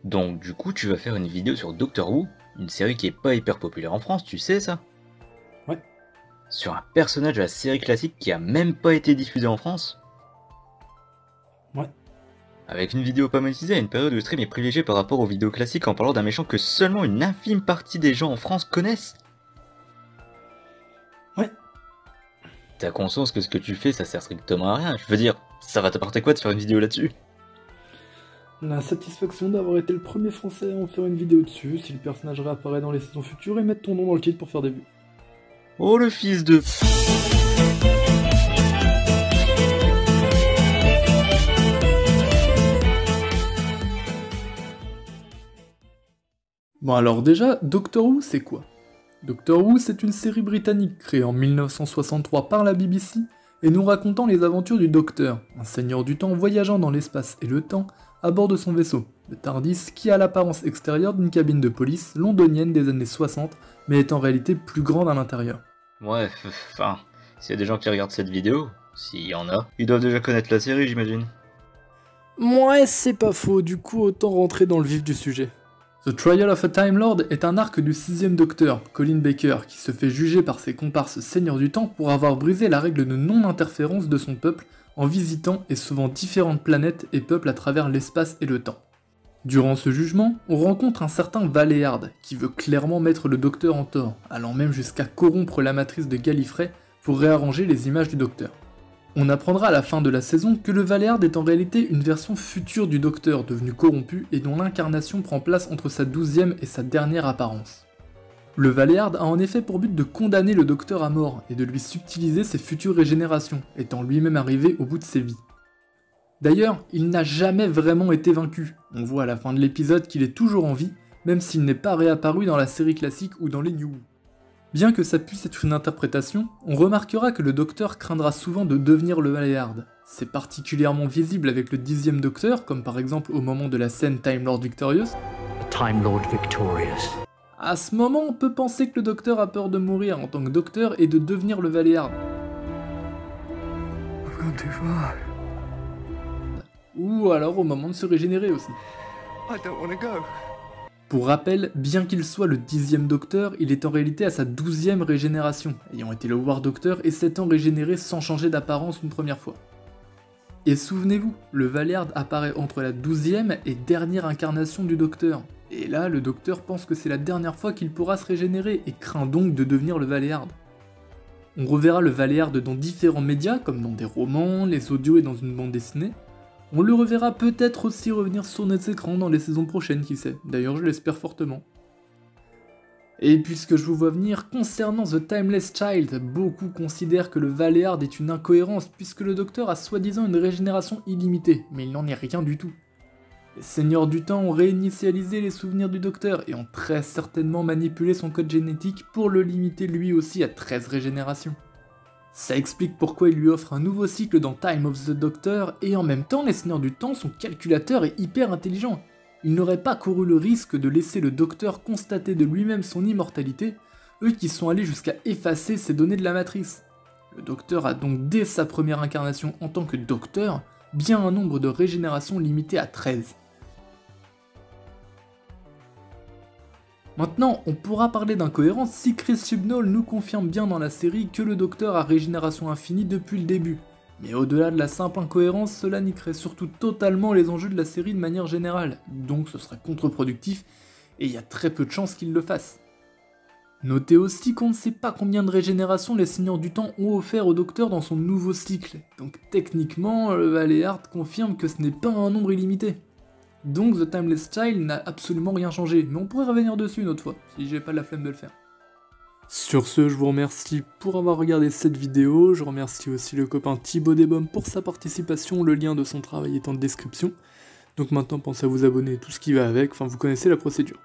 Donc du coup tu vas faire une vidéo sur Doctor Who, une série qui est pas hyper populaire en France, tu sais ça? Ouais. Sur un personnage de la série classique qui a même pas été diffusé en France? Ouais. Avec une vidéo pas monétisée à une période où le stream est privilégié par rapport aux vidéos classiques en parlant d'un méchant que seulement une infime partie des gens en France connaissent? Ouais. T'as conscience que ce que tu fais ça sert strictement à rien, je veux dire, ça va t'apporter quoi de faire une vidéo là-dessus? La satisfaction d'avoir été le premier français à en faire une vidéo dessus, si le personnage réapparaît dans les saisons futures et mettre ton nom dans le titre pour faire des vues. Oh le fils de... Bon alors déjà, Doctor Who c'est quoi? Doctor Who c'est une série britannique créée en 1963 par la BBC et nous racontant les aventures du Docteur, un seigneur du temps voyageant dans l'espace et le temps à bord de son vaisseau, le TARDIS, qui a l'apparence extérieure d'une cabine de police londonienne des années 60 mais est en réalité plus grande à l'intérieur. Ouais, enfin, s'il y a des gens qui regardent cette vidéo, s'il y en a, ils doivent déjà connaître la série j'imagine. Ouais, c'est pas faux, du coup autant rentrer dans le vif du sujet. The Trial of a Time Lord est un arc du 6ème Docteur, Colin Baker, qui se fait juger par ses comparses Seigneurs du Temps pour avoir brisé la règle de non-interférence de son peuple en visitant et sauvant différentes planètes et peuples à travers l'espace et le temps. Durant ce jugement, on rencontre un certain Valeyard, qui veut clairement mettre le Docteur en tort, allant même jusqu'à corrompre la matrice de Gallifrey pour réarranger les images du Docteur. On apprendra à la fin de la saison que le Valeyard est en réalité une version future du Docteur devenu corrompu et dont l'incarnation prend place entre sa 12e et sa dernière apparence. Le Valeyard a en effet pour but de condamner le Docteur à mort et de lui subtiliser ses futures régénérations, étant lui-même arrivé au bout de ses vies. D'ailleurs, il n'a jamais vraiment été vaincu, on voit à la fin de l'épisode qu'il est toujours en vie, même s'il n'est pas réapparu dans la série classique ou dans les New Who. Bien que ça puisse être une interprétation, on remarquera que le Docteur craindra souvent de devenir le Valeyard. C'est particulièrement visible avec le 10ème Docteur, comme par exemple au moment de la scène Time Lord Victorious. Time Lord Victorious. À ce moment, on peut penser que le Docteur a peur de mourir en tant que Docteur et de devenir le Valeyard. I've gone too far. Ou alors au moment de se régénérer aussi. I don't want to go. Pour rappel, bien qu'il soit le 10ème Docteur, il est en réalité à sa 12e régénération, ayant été le War Doctor et s'étant régénéré sans changer d'apparence une première fois. Et souvenez-vous, le Valeyard apparaît entre la 12e et dernière incarnation du Docteur. Et là, le Docteur pense que c'est la dernière fois qu'il pourra se régénérer et craint donc de devenir le Valeyard. On reverra le Valeyard dans différents médias, comme dans des romans, les audios et dans une bande dessinée. On le reverra peut-être aussi revenir sur nos écrans dans les saisons prochaines, qui sait. D'ailleurs, je l'espère fortement. Et puisque je vous vois venir, concernant The Timeless Child, beaucoup considèrent que le Valeyard est une incohérence puisque le Docteur a soi-disant une régénération illimitée, mais il n'en est rien du tout. Les Seigneurs du Temps ont réinitialisé les souvenirs du Docteur et ont très certainement manipulé son code génétique pour le limiter lui aussi à 13 régénérations. Ça explique pourquoi il lui offre un nouveau cycle dans Time of the Doctor, et en même temps les Seigneurs du Temps sont calculateurs et hyper intelligents. Ils n'auraient pas couru le risque de laisser le Docteur constater de lui-même son immortalité, eux qui sont allés jusqu'à effacer ces données de la matrice. Le Docteur a donc dès sa première incarnation en tant que Docteur, bien un nombre de régénérations limité à 13. Maintenant, on pourra parler d'incohérence si Chris Chibnall nous confirme bien dans la série que le Docteur a régénération infinie depuis le début. Mais au-delà de la simple incohérence, cela niquerait surtout totalement les enjeux de la série de manière générale, donc ce serait contre-productif, et il y a très peu de chances qu'il le fasse. Notez aussi qu'on ne sait pas combien de régénérations les Seigneurs du Temps ont offert au Docteur dans son nouveau cycle, donc techniquement, le Valeyard confirme que ce n'est pas un nombre illimité. Donc The Timeless Child n'a absolument rien changé, mais on pourrait revenir dessus une autre fois, si j'ai pas la flemme de le faire. Sur ce, je vous remercie pour avoir regardé cette vidéo, je remercie aussi le copain Thibaut Desbaumes pour sa participation, le lien de son travail est en description. Donc maintenant pensez à vous abonner, tout ce qui va avec, enfin vous connaissez la procédure.